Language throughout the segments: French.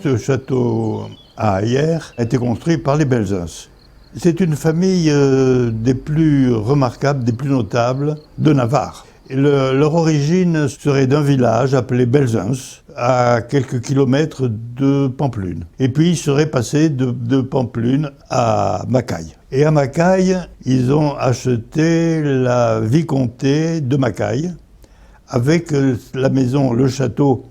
ce château à Hyères a été construit par les Belzunce. C'est une famille des plus remarquables, des plus notables de Navarre. Leur origine serait d'un village appelé Belzunce, à quelques kilomètres de Pampelune. Et puis ils seraient passés de Pampelune à Macaille. Et à Macaille, ils ont acheté la vicomté de Macaille, avec la maison, le château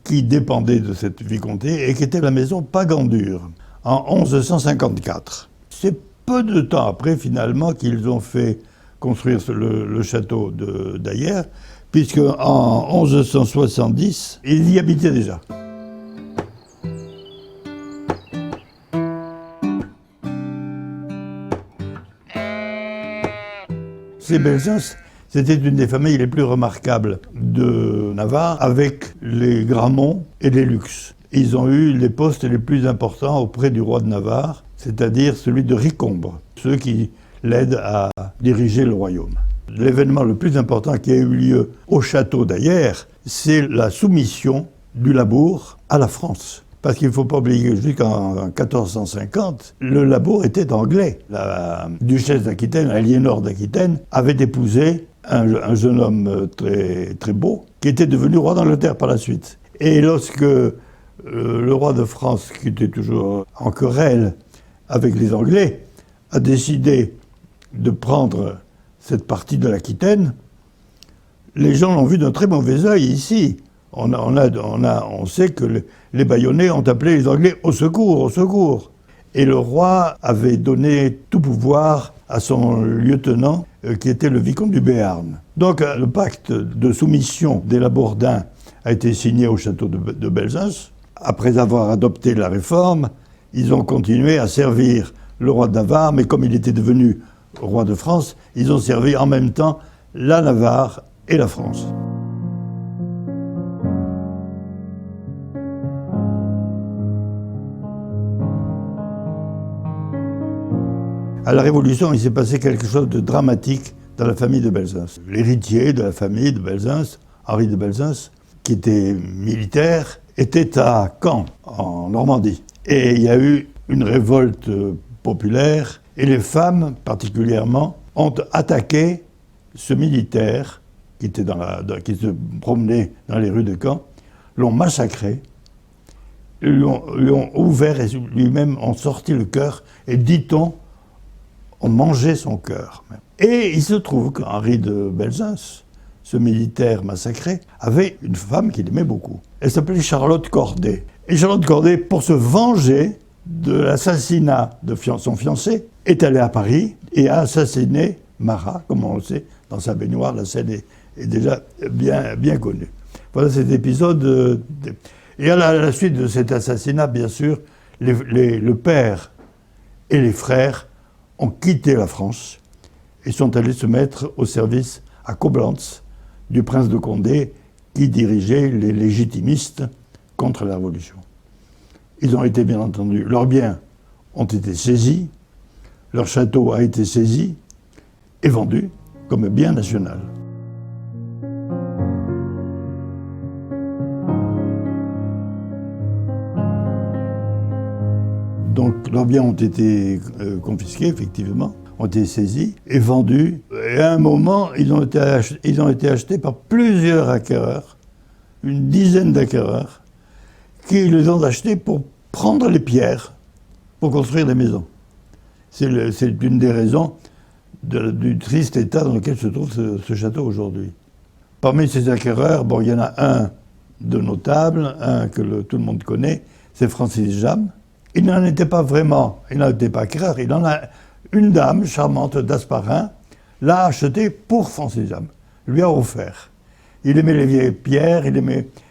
qui dépendait de cette vicomté et qui était la maison Pagandure, en 1154. C'est peu de temps après, finalement, qu'ils ont fait construire le château d'Hyères, puisque en 1170, ils y habitaient déjà. Ces Belzunce, c'était une des familles les plus remarquables de Navarre, avec les Gramont et les Lux. Ils ont eu les postes les plus importants auprès du roi de Navarre, c'est-à-dire celui de Ricombre, ceux qui l'aident à diriger le royaume. L'événement le plus important qui a eu lieu au château d'Hyères, c'est la soumission du Labourd à la France. Parce qu'il ne faut pas oublier que jusqu'en 1450, le Labourd était anglais. La duchesse d'Aquitaine, Aliénor d'Aquitaine, avait épousé un jeune homme très, très beau, qui était devenu roi d'Angleterre par la suite. Et lorsque le roi de France, qui était toujours en querelle avec les Anglais, a décidé de prendre cette partie de l'Aquitaine, les gens l'ont vu d'un très mauvais œil ici. On sait que les Bayonnais ont appelé les Anglais au secours, au secours. Et le roi avait donné tout pouvoir à son lieutenant, qui était le vicomte du Béarn. Donc le pacte de soumission des Labourdins a été signé au château de Belzunce. Après avoir adopté la réforme, ils ont continué à servir le roi de Navarre, mais comme il était devenu roi de France, ils ont servi en même temps la Navarre et la France. À la Révolution, il s'est passé quelque chose de dramatique dans la famille de Belzunce. L'héritier de la famille de Belzunce, Henri de Belzunce, qui était militaire, était à Caen, en Normandie. Et il y a eu une révolte populaire, et les femmes, particulièrement, ont attaqué ce militaire qui se promenait dans les rues de Caen, l'ont massacré, lui ont ouvert et lui-même ont sorti le cœur, et dit-on, ont mangé son cœur. Et il se trouve qu'Henri de Belzunce, ce militaire massacré, avait une femme qu'il aimait beaucoup. Elle s'appelait Charlotte Corday. Et Charlotte Corday, pour se venger de l'assassinat de son fiancé, est allée à Paris et a assassiné Marat, comme on le sait, dans sa baignoire. La scène est déjà bien connue. Voilà cet épisode. Et à la suite de cet assassinat, bien sûr, le père et les frères ont quitté la France et sont allés se mettre au service à Coblentz du prince de Condé qui dirigeait les légitimistes contre la Révolution. Ils ont été, bien entendu, leurs biens ont été saisis, leur château a été saisi et vendu comme bien national. Donc leurs biens ont été confisqués, effectivement, ont été saisis et vendus. Et à un moment, ils ont été achetés par plusieurs acquéreurs, une dizaine d'acquéreurs, qui les ont achetés pour prendre les pierres pour construire des maisons. C'est une des raisons du triste état dans lequel se trouve ce château aujourd'hui. Parmi ces acquéreurs, il y en a un de notable, un que tout le monde connaît, c'est Francis Jammes. Il n'en était pas vraiment, il n'en était pas acquéreur, il en a une dame charmante d'Asparin, l'a acheté pour Francis Jammes, lui a offert. Il aimait les vieilles pierres,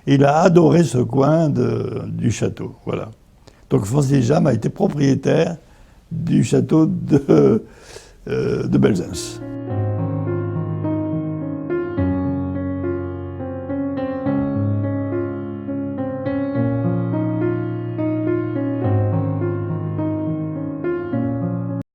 il a adoré ce coin du château, voilà. Donc Francis Jammes a été propriétaire du château de Belzunce.